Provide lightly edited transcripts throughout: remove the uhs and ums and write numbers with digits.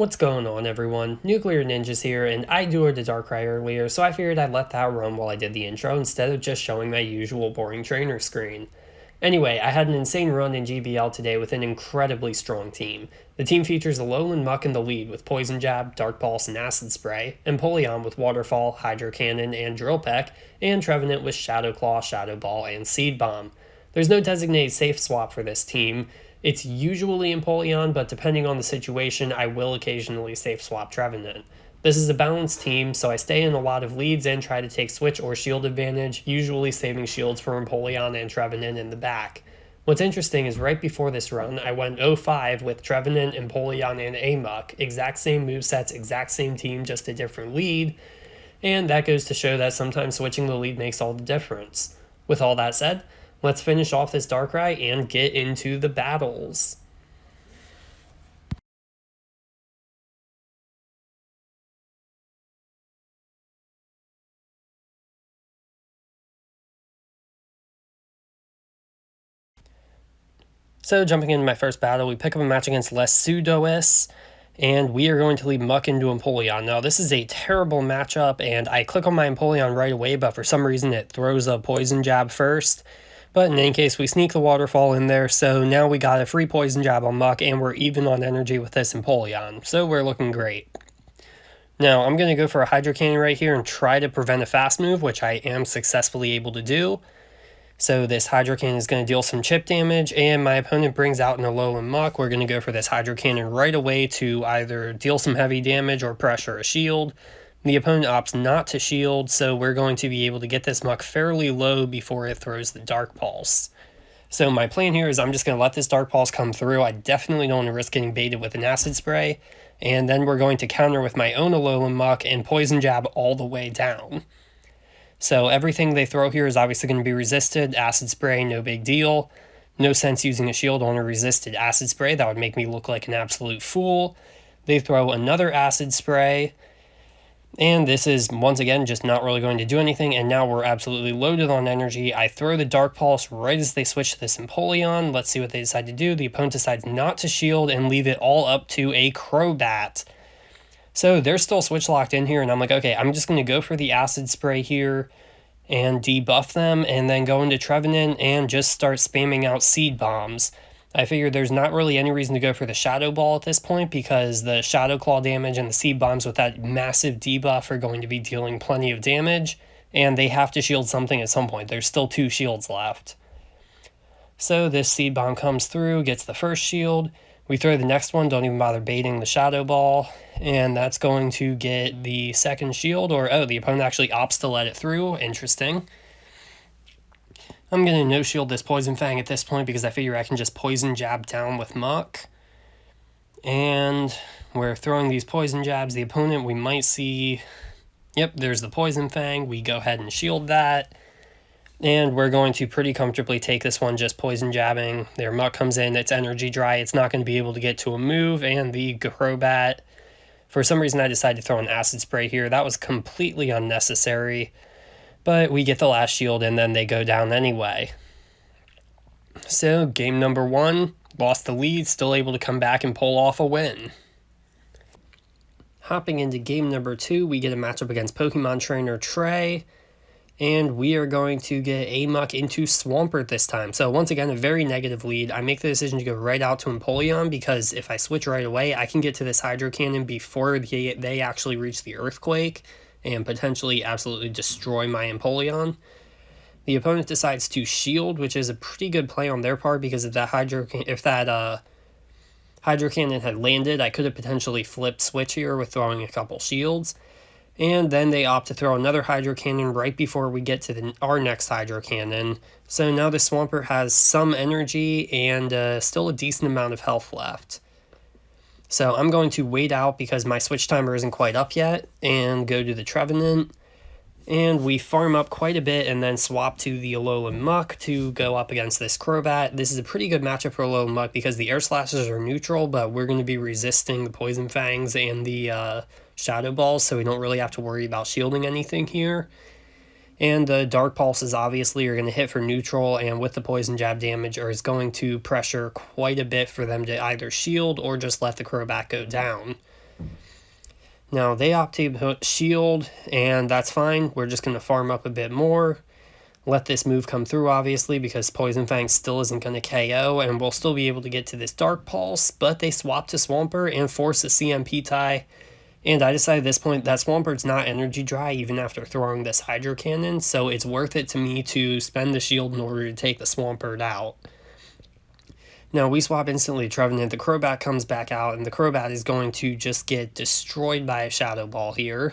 What's going on, everyone? Nuclear Ninjas here, and I dueled a Darkrai earlier, so I figured I'd let that run while I did the intro instead of just showing my usual boring trainer screen. Anyway, I had an insane run in GBL today with an incredibly strong team. The team features Alolan Muck in the lead with Poison Jab, Dark Pulse, and Acid Spray, Empoleon with Waterfall, Hydro Cannon, and Drill Peck, and Trevenant with Shadow Claw, Shadow Ball, and Seed Bomb. There's no designated safe swap for this team. It's usually Empoleon, but depending on the situation, I will occasionally safe swap Trevenant. This is a balanced team, so I stay in a lot of leads and try to take switch or shield advantage, usually saving shields for Empoleon and Trevenant in the back. What's interesting is right before this run, I went 0-5 with Trevenant, Empoleon, and Amok, exact same movesets, exact same team, just a different lead, and that goes to show that sometimes switching the lead makes all the difference. With all that said, let's finish off this Darkrai and get into the battles. So jumping into my first battle, we pick up a match against Lesudois, and we are going to lead Muck into Empoleon. Now, this is a terrible matchup, and I click on my Empoleon right away, but for some reason it throws a Poison Jab first. But in any case, we sneak the Waterfall in there, so now we got a free Poison Jab on Muck, and we're even on energy with this Empoleon, so we're looking great. Now, I'm going to go for a Hydro Cannon right here and try to prevent a fast move, which I am successfully able to do. So this Hydro Cannon is going to deal some chip damage, and my opponent brings out an Alolan Muck. We're going to go for this Hydro Cannon right away to either deal some heavy damage or pressure a shield. The opponent opts not to shield, so we're going to be able to get this Muck fairly low before it throws the Dark Pulse. So my plan here is I'm just going to let this Dark Pulse come through. I definitely don't want to risk getting baited with an Acid Spray. And then we're going to counter with my own Alolan Muck and Poison Jab all the way down. So everything they throw here is obviously going to be resisted. Acid Spray, no big deal. No sense using a shield on a resisted Acid Spray. That would make me look like an absolute fool. They throw another Acid Spray. And this is, once again, just not really going to do anything, and now we're absolutely loaded on energy. I throw the Dark Pulse right as they switch to this Empoleon. Let's see what they decide to do. The opponent decides not to shield and leave it all up to a Crobat. So they're still switch locked in here, and I'm like, okay, I'm just going to go for the Acid Spray here and debuff them, and then go into Trevenant and just start spamming out Seed Bombs. I figured there's not really any reason to go for the Shadow Ball at this point because the Shadow Claw damage and the Seed Bombs with that massive debuff are going to be dealing plenty of damage, and they have to shield something at some point. There's still 2 shields left. So this Seed Bomb comes through, gets the first shield. We throw the next one, don't even bother baiting the Shadow Ball, and that's going to get the second shield, or oh, the opponent actually opts to let it through. Interesting. I'm going to no-shield this Poison Fang at this point because I figure I can just Poison Jab down with Muck. And we're throwing these Poison Jabs. The opponent, we might see... Yep, there's the Poison Fang. We go ahead and shield that. And we're going to pretty comfortably take this one just Poison Jabbing. Their Muck comes in, it's energy dry. It's not going to be able to get to a move. And the Crobat, for some reason I decided to throw an Acid Spray here. That was completely unnecessary. But we get the last shield, and then they go down anyway. So, game number 1, lost the lead, still able to come back and pull off a win. Hopping into game number 2, we get a matchup against Pokemon Trainer Trey, and we are going to get Amok into Swampert this time. So, once again, a very negative lead. I make the decision to go right out to Empoleon, because if I switch right away, I can get to this Hydro Cannon before they actually reach the Earthquake, and potentially absolutely destroy my Empoleon. The opponent decides to shield, which is a pretty good play on their part because if that Hydro Cannon had landed, I could have potentially flipped switch here with throwing a couple shields. And then they opt to throw another Hydro Cannon right before we get to our next Hydro Cannon. So now the Swampert has some energy and still a decent amount of health left. So I'm going to wait out because my switch timer isn't quite up yet and go to the Trevenant. And we farm up quite a bit and then swap to the Alolan Muck to go up against this Crobat. This is a pretty good matchup for Alolan Muck because the Air Slashes are neutral, but we're going to be resisting the Poison Fangs and the Shadow Balls, so we don't really have to worry about shielding anything here. And the Dark Pulses obviously are going to hit for neutral, and with the Poison Jab damage is going to pressure quite a bit for them to either shield or just let the Crobat go down. Now they opt to put shield, and that's fine. We're just going to farm up a bit more. Let this move come through, obviously, because Poison Fang still isn't going to KO, and we'll still be able to get to this Dark Pulse, but they swap to Swampert and force a CMP tie. And I decided at this point that Swampert's not energy dry even after throwing this Hydro Cannon, so it's worth it to me to spend the shield in order to take the Swampert out. Now we swap instantly to Trevenant, the Crobat comes back out, and the Crobat is going to just get destroyed by a Shadow Ball here.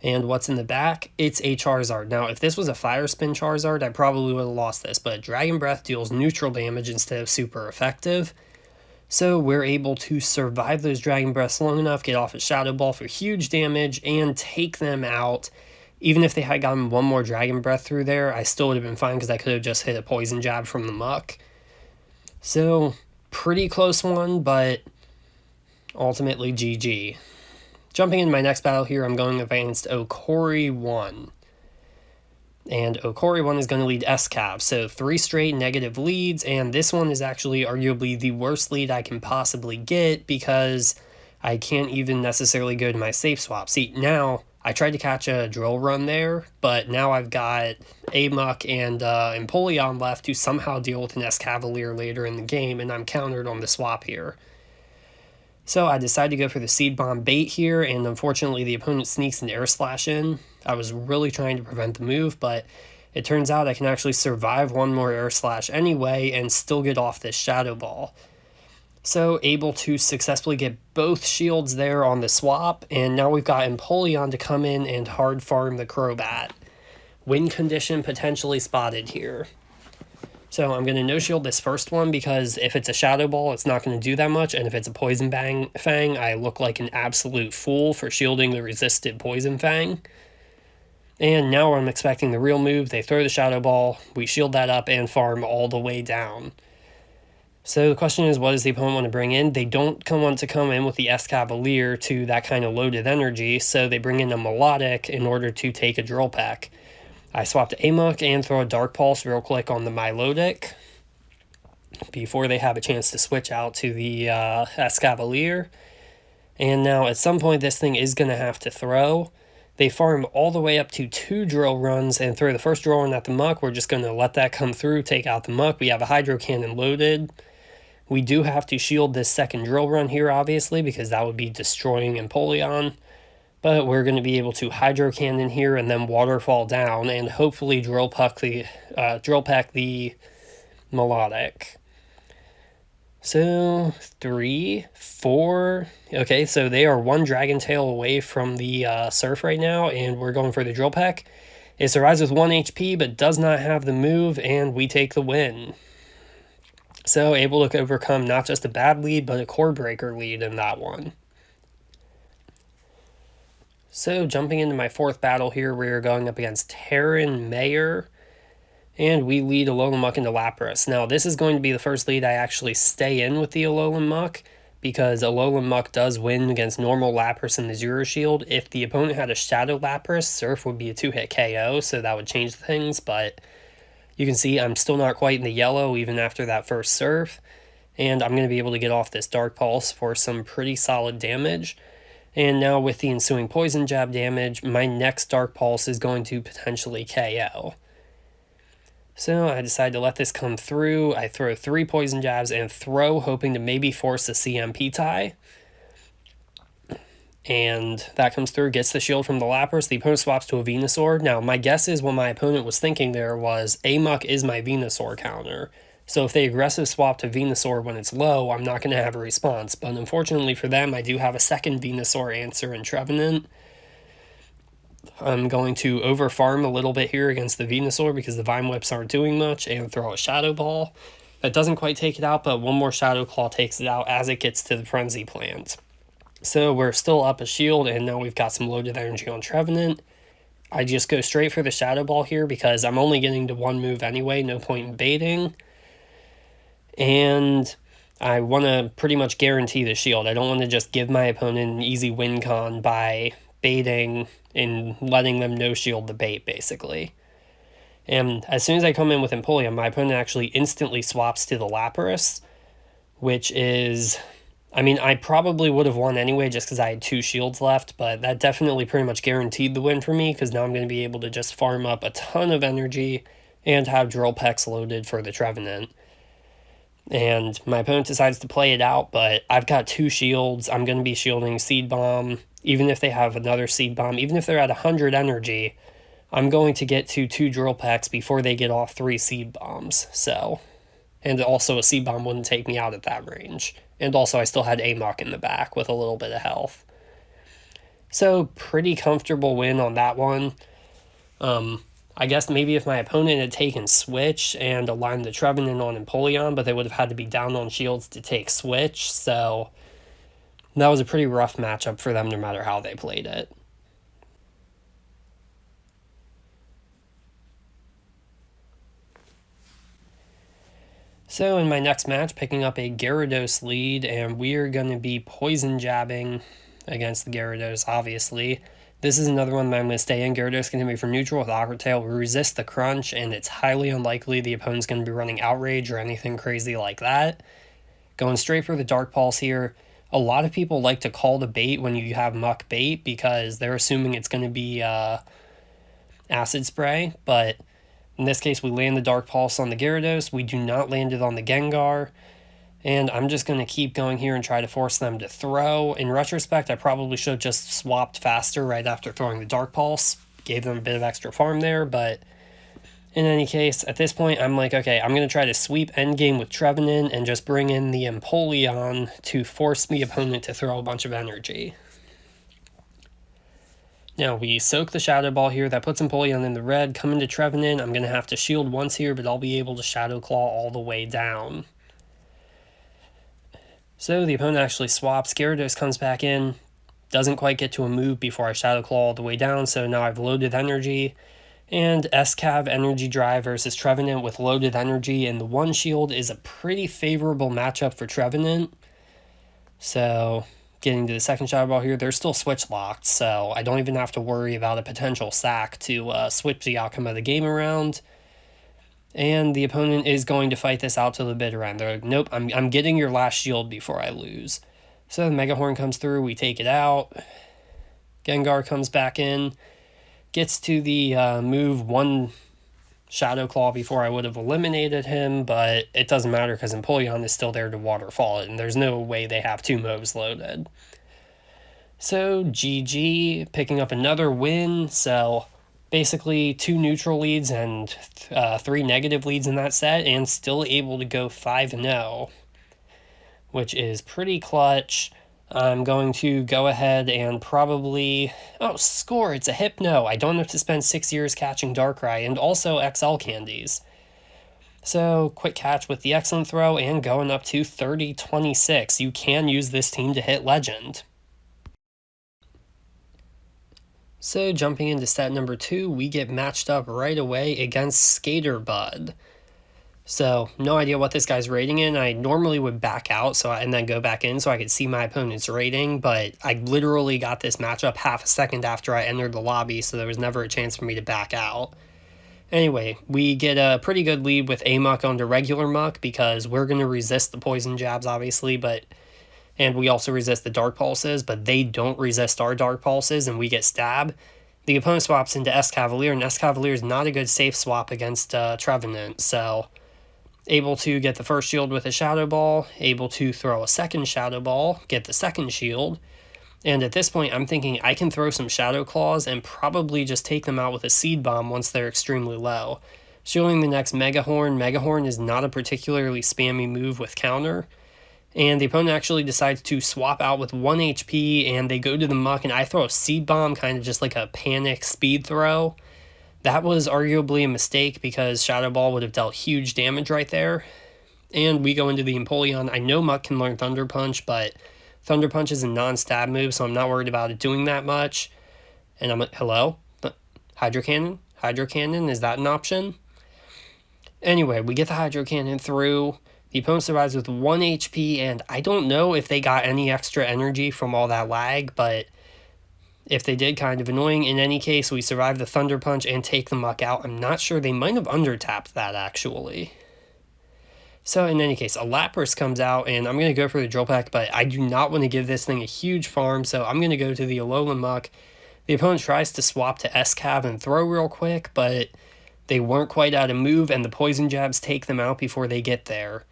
And what's in the back? It's a Charizard. Now, if this was a Fire Spin Charizard, I probably would have lost this, but Dragon Breath deals neutral damage instead of super effective. So we're able to survive those Dragon Breaths long enough, get off a Shadow Ball for huge damage, and take them out. Even if they had gotten one more Dragon Breath through there, I still would have been fine because I could have just hit a Poison Jab from the Muck. So, pretty close one, but ultimately GG. Jumping into my next battle here, I'm going against Okori 1. And Okori 1 is going to lead SCAV, so 3 straight negative leads, and this one is actually arguably the worst lead I can possibly get because I can't even necessarily go to my safe swap. See, now, I tried to catch a drill run there, but now I've got Amok and Empoleon left to somehow deal with an Escavalier later in the game, and I'm countered on the swap here. So I decided to go for the Seed Bomb bait here, and unfortunately the opponent sneaks an Air Slash in. I was really trying to prevent the move, but it turns out I can actually survive one more Air Slash anyway and still get off this Shadow Ball. So able to successfully get both shields there on the swap, and now we've got Empoleon to come in and hard farm the Crobat. Win condition potentially spotted here. So I'm going to no-shield this first one because if it's a Shadow Ball, it's not going to do that much, and if it's a Poison Fang, I look like an absolute fool for shielding the resisted Poison Fang. And now I'm expecting the real move. They throw the Shadow Ball, we shield that up, and farm all the way down. So the question is, what does the opponent want to bring in? They don't want to come in with the Escavalier to that kind of loaded energy, so they bring in a Melodic in order to take a Drill Peck. I swap to Amok and throw a Dark Pulse real quick on the Milotic before they have a chance to switch out to the Escavalier. And now at some point this thing is going to have to throw. They farm all the way up to 2 drill runs and throw the first drill run at the Muck. We're just going to let that come through, take out the Muck. We have a Hydro Cannon loaded. We do have to shield this second drill run here, obviously, because that would be destroying Empoleon. But we're going to be able to Hydro Cannon here and then Waterfall down and hopefully Drill Peck the Melodic. So, 3, 4... Okay, so they are 1 Dragon Tail away from the Surf right now, and we're going for the Drill Peck. It survives with 1 HP, but does not have the move, and we take the win. So, able to overcome not just a bad lead, but a core breaker lead in that one. So, jumping into my 4th battle here, we are going up against Terran Mayor, and we lead Alolan Muck into Lapras. Now, this is going to be the first lead I actually stay in with the Alolan Muck, because Alolan Muck does win against normal Lapras in the Zero Shield. If the opponent had a Shadow Lapras, Surf would be a 2-hit KO, so that would change things, but you can see I'm still not quite in the yellow even after that first Surf, and I'm going to be able to get off this Dark Pulse for some pretty solid damage. And now with the ensuing Poison Jab damage, my next Dark Pulse is going to potentially KO. So I decide to let this come through. I throw 3 Poison Jabs and throw, hoping to maybe force a CMP tie. And that comes through, gets the shield from the Lapras. The opponent swaps to a Venusaur. Now, my guess is what my opponent was thinking there was, Amok is my Venusaur counter. So if they aggressive swap to Venusaur when it's low, I'm not going to have a response. But unfortunately for them, I do have a second Venusaur answer in Trevenant. I'm going to over-farm a little bit here against the Venusaur because the Vine Whips aren't doing much, and throw a Shadow Ball. That doesn't quite take it out, but one more Shadow Claw takes it out as it gets to the Frenzy Plant. So we're still up a shield, and now we've got some loaded energy on Trevenant. I just go straight for the Shadow Ball here because I'm only getting to 1 move anyway, no point in baiting. And I want to pretty much guarantee the shield. I don't want to just give my opponent an easy win con by baiting and letting them no-shield the bait, basically. And as soon as I come in with Empoleon, my opponent actually instantly swaps to the Lapras, which is I mean, I probably would have won anyway just because I had 2 shields left, but that definitely pretty much guaranteed the win for me because now I'm going to be able to just farm up a ton of energy and have Drill Pecs loaded for the Trevenant. And my opponent decides to play it out, but I've got 2 shields. I'm going to be shielding Seed Bomb. Even if they have another Seed Bomb, even if they're at 100 energy, I'm going to get to 2 Drill Pecs before they get off 3 Seed Bombs. So, and also a Seed Bomb wouldn't take me out at that range. And also I still had Amok in the back with a little bit of health. So, pretty comfortable win on that one. I guess maybe if my opponent had taken Switch and aligned the Trevenant on Empoleon, but they would have had to be down on shields to take Switch, so that was a pretty rough matchup for them no matter how they played it. So in my next match, picking up a Gyarados lead, and we're going to be poison jabbing against the Gyarados, obviously. This is another one that I'm going to stay in. Gyarados can hit me for neutral with Aqua Tail. We resist the crunch, and it's highly unlikely the opponent's going to be running Outrage or anything crazy like that. Going straight for the Dark Pulse here. A lot of people like to call the bait when you have Muck bait because they're assuming it's going to be Acid Spray, but in this case we land the Dark Pulse on the Gyarados. We do not land it on the Gengar. And I'm just going to keep going here and try to force them to throw. In retrospect, I probably should have just swapped faster right after throwing the Dark Pulse. Gave them a bit of extra farm there, but in any case, at this point, I'm like, okay, I'm going to try to sweep endgame with Trevenant and just bring in the Empoleon to force the opponent to throw a bunch of energy. Now, we soak the Shadow Ball here. That puts Empoleon in the red. Come into Trevenant. I'm going to have to shield once here, but I'll be able to Shadow Claw all the way down. So the opponent actually swaps. Gyarados comes back in. Doesn't quite get to a move before I Shadow Claw all the way down, so now I've loaded energy. And SCAV Energy Drive versus Trevenant with loaded energy, and the 1 shield is a pretty favorable matchup for Trevenant. So, getting to the second Shadow Ball here, they're still switch locked, so I don't even have to worry about a potential sack to switch the outcome of the game around. And the opponent is going to fight this out to the bitter end. They're like, nope, I'm getting your last shield before I lose. So the Mega Horn comes through, we take it out. Gengar comes back in. Gets to the move 1 Shadow Claw before I would have eliminated him, but it doesn't matter because Empoleon is still there to waterfall it, and there's no way they have 2 moves loaded. So GG, picking up another win, so basically 2 neutral leads and 3 negative leads in that set, and still able to go 5-0, which is pretty clutch. I'm going to go ahead and probably... Oh, score! It's a Hypno! I don't have to spend 6 years catching Darkrai, and also XL candies. So, quick catch with the Excellent Throw, and going up to 30-26. You can use this team to hit Legend. So, jumping into set number 2, we get matched up right away against Skaterbud. So, no idea what this guy's rating in. I normally would back out and then go back in so I could see my opponent's rating, but I literally got this matchup half a second after I entered the lobby, so there was never a chance for me to back out. Anyway, we get a pretty good lead with Amok onto regular Muck because we're going to resist the poison jabs, obviously, and we also resist the Dark Pulses, but they don't resist our Dark Pulses, and we get Stab. The opponent swaps into Escavalier, and Escavalier is not a good safe swap against Trevenant, so... Able to get the first shield with a Shadow Ball, able to throw a second Shadow Ball, get the second shield, and at this point I'm thinking I can throw some Shadow Claws and probably just take them out with a Seed Bomb once they're extremely low. Showing the next Mega Horn. Mega Horn is not a particularly spammy move with counter, and the opponent actually decides to swap out with 1 HP, and they go to the Muck, and I throw a Seed Bomb, kind of just like a panic speed throw. That was arguably a mistake because Shadow Ball would have dealt huge damage right there. And we go into the Empoleon. I know Muck can learn Thunder Punch, but Thunder Punch is a non-stab move, so I'm not worried about it doing that much. And I'm like, hello? Hydro Cannon? Hydro Cannon, is that an option? Anyway, we get the Hydro Cannon through. The opponent survives with 1 HP, and I don't know if they got any extra energy from all that lag, but... If they did, kind of annoying. In any case, we survive the Thunder Punch and take the Muck out. I'm not sure. They might have under-tapped that, actually. So in any case, a Lapras comes out, and I'm going to go for the Drill Peck, but I do not want to give this thing a huge farm, so I'm going to go to the Alolan Muck. The opponent tries to swap to S-Cav and throw real quick, but they weren't quite out of move, and the Poison Jabs take them out before they get there.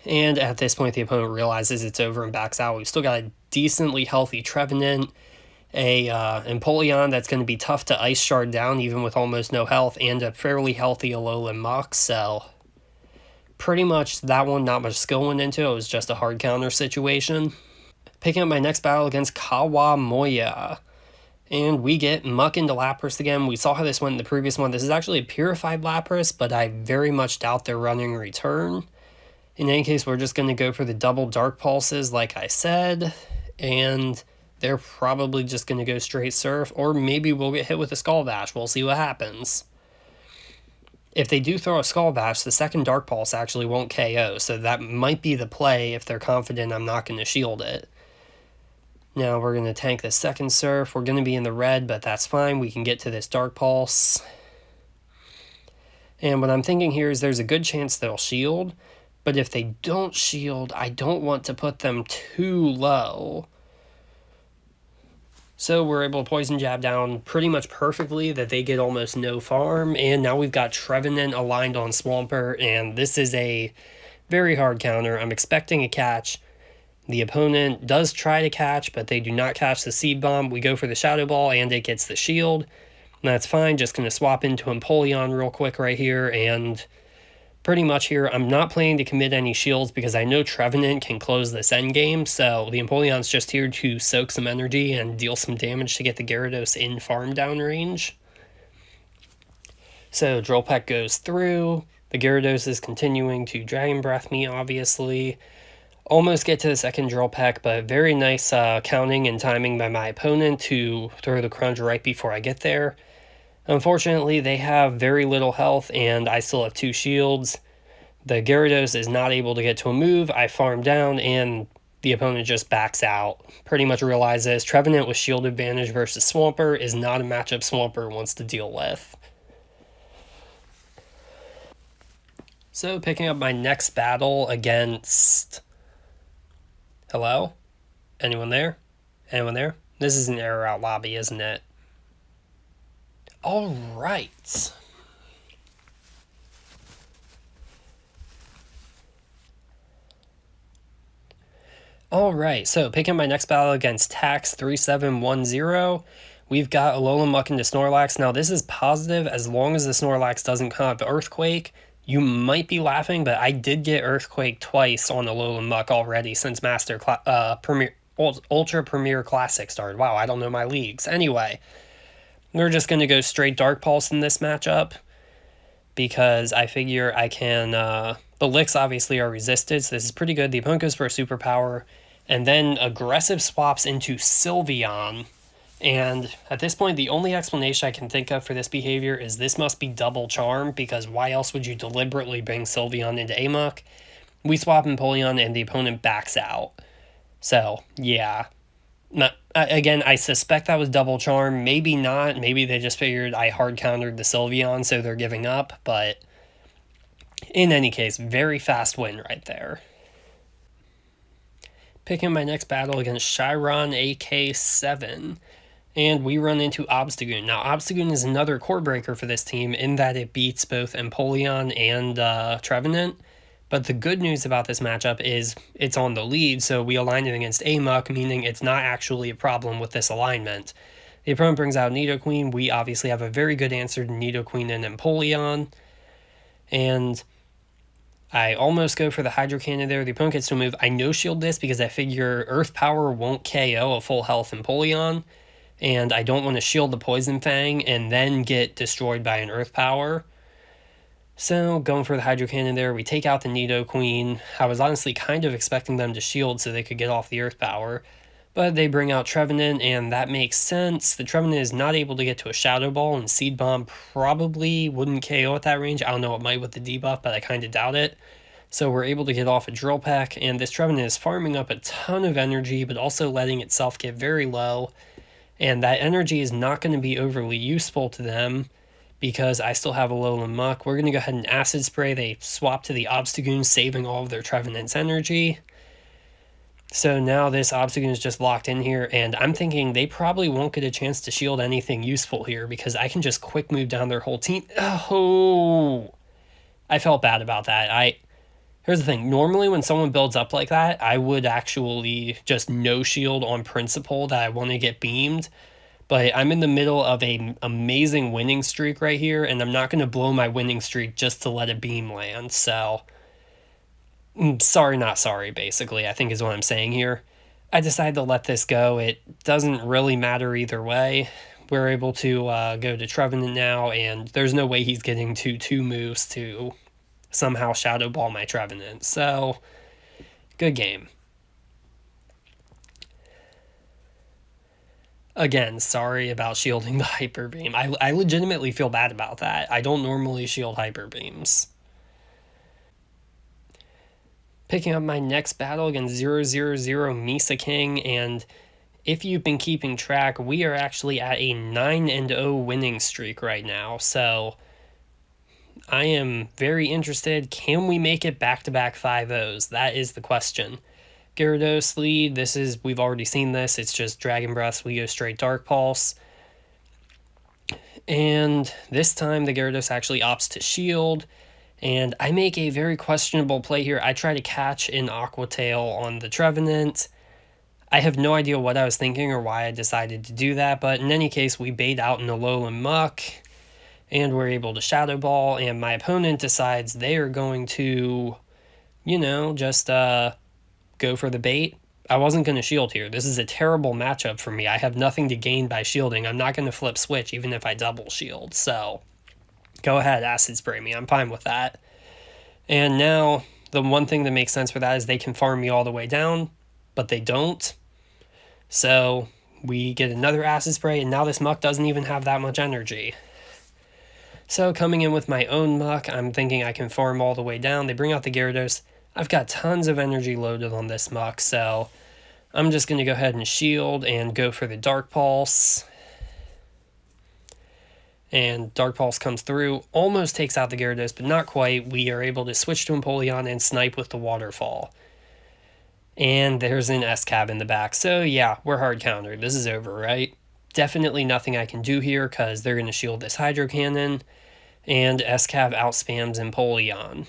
And at this point, the opponent realizes it's over and backs out. We've still got a decently healthy Trevenant, a Empoleon that's going to be tough to Ice Shard down even with almost no health, and a fairly healthy Alolan Muck, so pretty much that one, not much skill went into it. It was just a hard counter situation. Picking up my next battle against Kawamoya. And we get Muck into Lapras again. We saw how this went in the previous one. This is actually a Purified Lapras, but I very much doubt they're running Return. In any case, we're just going to go for the double Dark Pulses, like I said. And they're probably just going to go straight Surf. Or maybe we'll get hit with a Skull Bash. We'll see what happens. If they do throw a Skull Bash, the second Dark Pulse actually won't KO. So that might be the play if they're confident I'm not going to shield it. Now we're going to tank the second Surf. We're going to be in the red, but that's fine. We can get to this Dark Pulse. And what I'm thinking here is there's a good chance they'll shield. But if they don't shield, I don't want to put them too low. So we're able to Poison Jab down pretty much perfectly that they get almost no farm. And now we've got Trevenant aligned on Swampert. And this is a very hard counter. I'm expecting a catch. The opponent does try to catch, but they do not catch the Seed Bomb. We go for the Shadow Ball, and it gets the shield. That's fine. Just going to swap into Empoleon real quick right here, and pretty much here, I'm not planning to commit any shields because I know Trevenant can close this endgame, so the Empoleon's just here to soak some energy and deal some damage to get the Gyarados in farm down range. So Drill Peck goes through. The Gyarados is continuing to Dragon Breath me, obviously. Almost get to the second Drill Peck, but very nice counting and timing by my opponent to throw the Crunch right before I get there. Unfortunately, they have very little health, and I still have 2 shields. The Gyarados is not able to get to a move. I farm down, and the opponent just backs out. Pretty much realizes Trevenant with shield advantage versus Swampert is not a matchup Swampert wants to deal with. So, picking up my next battle against... Hello? Anyone there? Anyone there? This is an error out lobby, isn't it? All right. All right, so picking my next battle against Tax3710. We've got Alolan Muck into Snorlax. Now, this is positive as long as the Snorlax doesn't come up Earthquake. You might be laughing, but I did get Earthquake twice on Alolan Muck already since Ultra Premier Classic started. Wow, I don't know my leagues. Anyway, we're just going to go straight Dark Pulse in this matchup because I figure I can... the Licks obviously are resisted, so this is pretty good. The opponent goes for a Superpower, and then aggressive swaps into Sylveon. And at this point, the only explanation I can think of for this behavior is this must be double charm, because why else would you deliberately bring Sylveon into Amok? We swap Empoleon, and the opponent backs out. So, yeah. Again, I suspect that was double charm. Maybe not. Maybe they just figured I hard countered the Sylveon, so they're giving up. But in any case, very fast win right there. Picking my next battle against Chiron AK7. And we run into Obstagoon. Now, Obstagoon is another core breaker for this team in that it beats both Empoleon and Trevenant. But the good news about this matchup is it's on the lead, so we align it against Amok, meaning it's not actually a problem with this alignment. The opponent brings out Nidoqueen. We obviously have a very good answer to Nidoqueen and Empoleon. And I almost go for the Hydro Cannon there. The opponent gets to move. I no-shield this because I figure Earth Power won't KO a full health Empoleon. And I don't want to shield the Poison Fang and then get destroyed by an Earth Power. So, going for the Hydro Cannon there, we take out the Nidoqueen. I was honestly kind of expecting them to shield so they could get off the Earth Power. But they bring out Trevenant, and that makes sense. The Trevenant is not able to get to a Shadow Ball, and Seed Bomb probably wouldn't KO at that range. I don't know, it might with the debuff, but I kind of doubt it. So we're able to get off a Drill Peck, and this Trevenant is farming up a ton of energy, but also letting itself get very low. And that energy is not going to be overly useful to them because I still have Alolan Muck. We're going to go ahead and Acid Spray. They swap to the Obstagoon, saving all of their Trevenant's energy. So now this Obstagoon is just locked in here, and I'm thinking they probably won't get a chance to shield anything useful here because I can just quick move down their whole team. Oh, I felt bad about that. Here's the thing. Normally when someone builds up like that, I would actually just no shield on principle that I want to get beamed. But I'm in the middle of an amazing winning streak right here, and I'm not going to blow my winning streak just to let a beam land. So, sorry, not sorry, basically, I think is what I'm saying here. I decided to let this go. It doesn't really matter either way. We're able to go to Trevenant now, and there's no way he's getting to 2 moves to somehow Shadow Ball my Trevenant. So, good game. Again, sorry about shielding the Hyper Beam. I legitimately feel bad about that. I don't normally shield Hyper Beams. Picking up my next battle against 000 Misa King, and if you've been keeping track, we are actually at a 9-0 winning streak right now, so I am very interested. Can we make it back-to-back 5-0s? That is the question. Gyarados lead, we've already seen this, it's just Dragon Breath, we go straight Dark Pulse. And this time the Gyarados actually opts to shield, and I make a very questionable play here. I try to catch an Aqua Tail on the Trevenant. I have no idea what I was thinking or why I decided to do that, but in any case, we bait out an Alolan Muck, and we're able to Shadow Ball, and my opponent decides they are going to, just go for the bait. I wasn't going to shield here. This is a terrible matchup for me. I have nothing to gain by shielding. I'm not going to flip switch even if I double shield. So go ahead, Acid Spray me. I'm fine with that. And now the one thing that makes sense for that is they can farm me all the way down, but they don't. So we get another Acid Spray, and now this Muck doesn't even have that much energy. So coming in with my own Muck, I'm thinking I can farm all the way down. They bring out the Gyarados. I've got tons of energy loaded on this Muck, so I'm just going to go ahead and shield and go for the Dark Pulse. And Dark Pulse comes through, almost takes out the Gyarados, but not quite. We are able to switch to Empoleon and snipe with the Waterfall. And there's an S-Cab in the back, so yeah, we're hard countered. This is over, right? Definitely nothing I can do here because they're going to shield this Hydro Cannon, and S-Cab outspams Empoleon.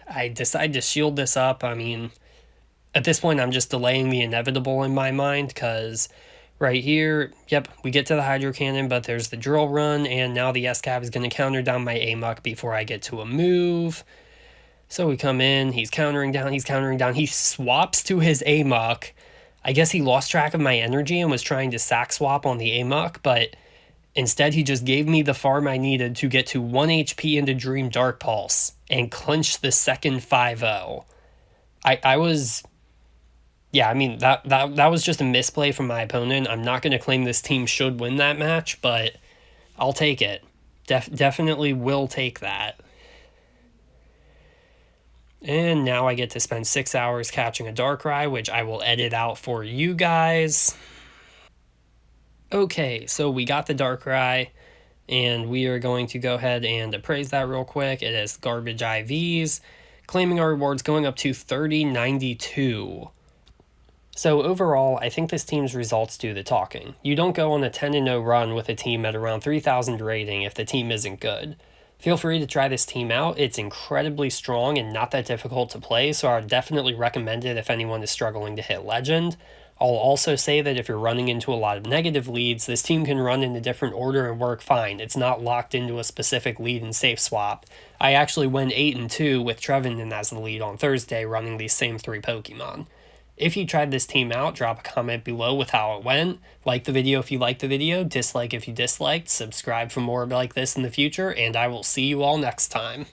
I decide to shield this up. I mean, at this point, I'm just delaying the inevitable in my mind because right here, yep, we get to the Hydro Cannon, but there's the Drill Run, and now the S-Cab is going to counter down my Amok before I get to a move. So we come in, he's countering down, he swaps to his Amok. I guess he lost track of my energy and was trying to sack swap on the Amok, but instead he just gave me the farm I needed to get to 1 HP into Dream Dark Pulse and clinch the second 5-0. I was... Yeah, I mean, that was just a misplay from my opponent. I'm not going to claim this team should win that match, but I'll take it. Definitely will take that. And now I get to spend 6 hours catching a Darkrai, which I will edit out for you guys. Okay, so we got the Darkrai, and we are going to go ahead and appraise that real quick. It is garbage IVs, claiming our rewards going up to 3092. So overall, I think this team's results do the talking. You don't go on a 10-0 run with a team at around 3,000 rating if the team isn't good. Feel free to try this team out. It's incredibly strong and not that difficult to play, so I would definitely recommend it if anyone is struggling to hit Legend. I'll also say that if you're running into a lot of negative leads, this team can run in a different order and work fine. It's not locked into a specific lead and safe swap. I actually went 8-2 with Trevenant as the lead on Thursday running these same 3 Pokemon. If you tried this team out, drop a comment below with how it went. Like the video if you liked the video, dislike if you disliked, subscribe for more like this in the future, and I will see you all next time.